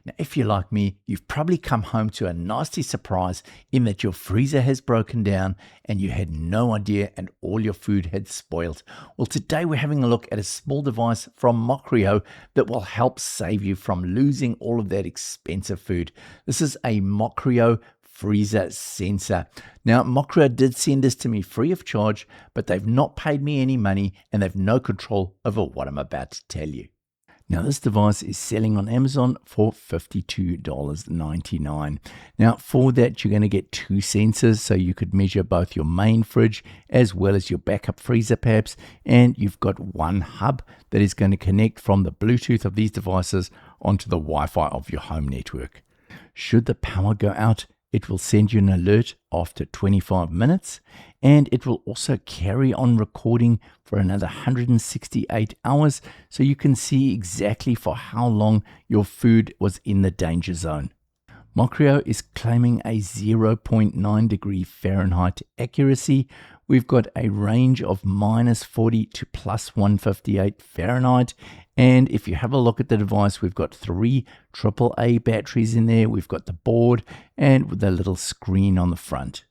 Now, if you're like me, you've probably come home to a nasty surprise in that your freezer has broken down and you had no idea and all your food had spoiled. Well, today we're having a look at a small device from Mocrio that will help save you from losing all of that expensive food. This is a Mocrio freezer sensor. Now, Mocrio did send this to me free of charge, but they've not paid me any money and they've no control over what I'm about to tell you. Now, this device is selling on Amazon for $52.99. Now, for that, you're going to get two sensors, so you could measure both your main fridge as well as your backup freezer perhaps, and you've got one hub that is going to connect from the Bluetooth of these devices onto the Wi-Fi of your home network. Should the power go out, it will send you an alert after 25 minutes, and it will also carry on recording for another 168 hours, so you can see exactly for how long your food was in the danger zone. Mocrio is claiming a 0.9 degree Fahrenheit accuracy. We've got a range of -40 to +158 Fahrenheit. And if you have a look at the device, we've got 3 AAA batteries in there. We've got the board and the little screen on the front.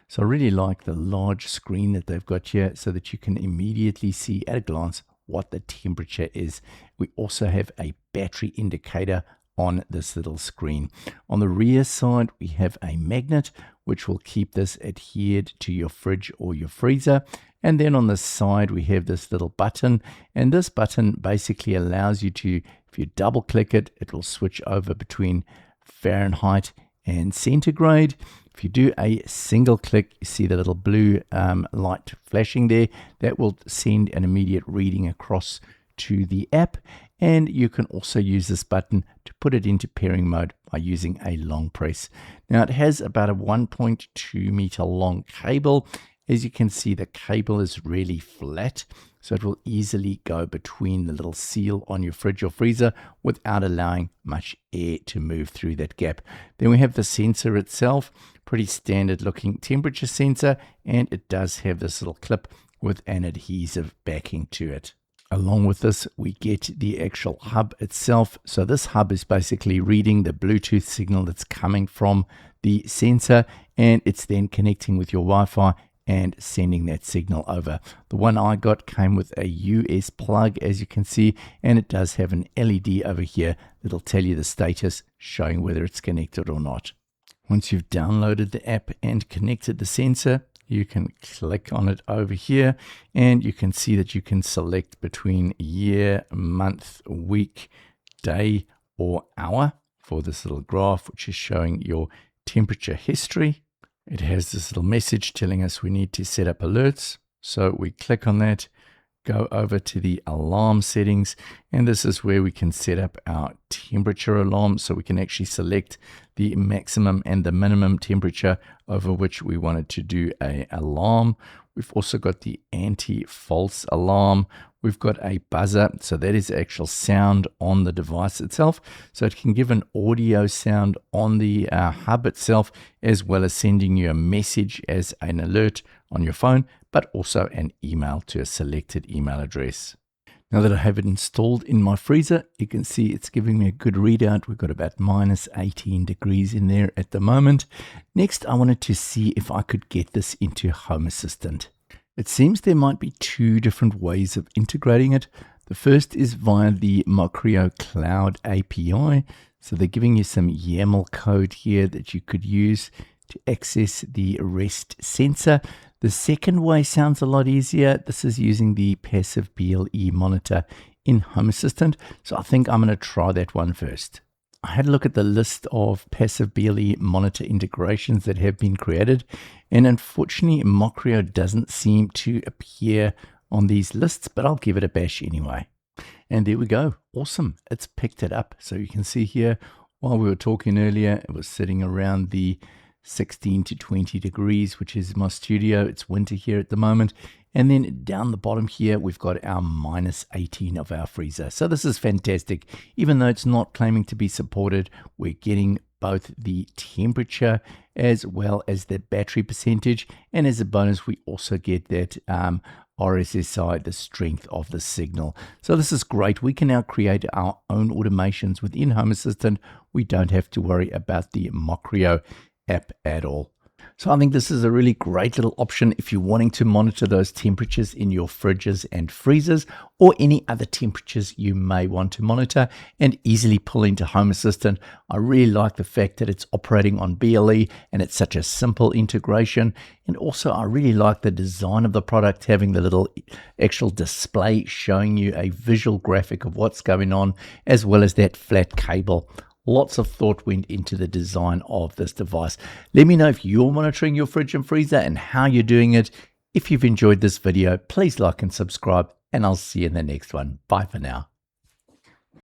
So I really like the large screen that they've got here so that you can immediately see at a glance what the temperature is. We also have a battery indicator on this little screen. On the rear side, we have a magnet which will keep this adhered to your fridge or your freezer. And then on the side, we have this little button, and this button basically allows you to, if you double click it, it will switch over between Fahrenheit and centigrade. If you do a single click, you see the little blue light flashing there. That will send an immediate reading across to the app. And you can also use this button to put it into pairing mode by using a long press. Now, it has about a 1.2 meter long cable. As you can see, the cable is really flat, so it will easily go between the little seal on your fridge or freezer without allowing much air to move through that gap. Then we have the sensor itself, pretty standard looking temperature sensor, and it does have this little clip with an adhesive backing to it. Along with this, we get the actual hub itself. So this hub is basically reading the Bluetooth signal that's coming from the sensor, and it's then connecting with your Wi-Fi and sending that signal over. The one I got came with a US plug, as you can see, and it does have an LED over here that'll tell you the status, showing whether it's connected or not. Once you've downloaded the app and connected the sensor, you can click on it over here, and you can see that you can select between year, month, week, day, or hour for this little graph, which is showing your temperature history. It has this little message telling us we need to set up alerts. So we click on that, go over to the alarm settings, and this is where we can set up our temperature alarm. So we can actually select the maximum and the minimum temperature over which we wanted to do an alarm. We've also got the anti-false alarm. We've got a buzzer, so that is actual sound on the device itself. So it can give an audio sound on the hub itself, as well as sending you a message as an alert on your phone, but also an email to a selected email address. Now that I have it installed in my freezer, you can see it's giving me a good readout. We've got about -18 degrees in there at the moment. Next, I wanted to see if I could get this into Home Assistant. It seems there might be 2 different ways of integrating it. The first is via the Mocrio Cloud API. So they're giving you some YAML code here that you could use to access the REST sensor. The second way sounds a lot easier. This is using the passive BLE monitor in Home Assistant. So I think I'm going to try that one first. I had a look at the list of passive BLE monitor integrations that have been created, and unfortunately Mocrio doesn't seem to appear on these lists, but I'll give it a bash anyway. And there we go. Awesome. It's picked it up. So you can see here, while we were talking earlier, it was sitting around the 16 to 20 degrees, which is my studio. It's winter here at the moment. And then down the bottom here, we've got our -18 of our freezer. So this is fantastic. Even though it's not claiming to be supported, we're getting both the temperature as well as the battery percentage. And as a bonus, we also get that RSSI, the strength of the signal. So this is great. We can now create our own automations within Home Assistant. We don't have to worry about the Mocrio app at all. So I think this is a really great little option if you're wanting to monitor those temperatures in your fridges and freezers, or any other temperatures you may want to monitor and easily pull into Home Assistant. I really like the fact that it's operating on BLE and it's such a simple integration. And also I really like the design of the product, having the little actual display showing you a visual graphic of what's going on, as well as that flat cable. Lots of thought went into the design of this device. Let me know if you're monitoring your fridge and freezer and how you're doing it. If you've enjoyed this video, please like and subscribe, and I'll see you in the next one. Bye for now.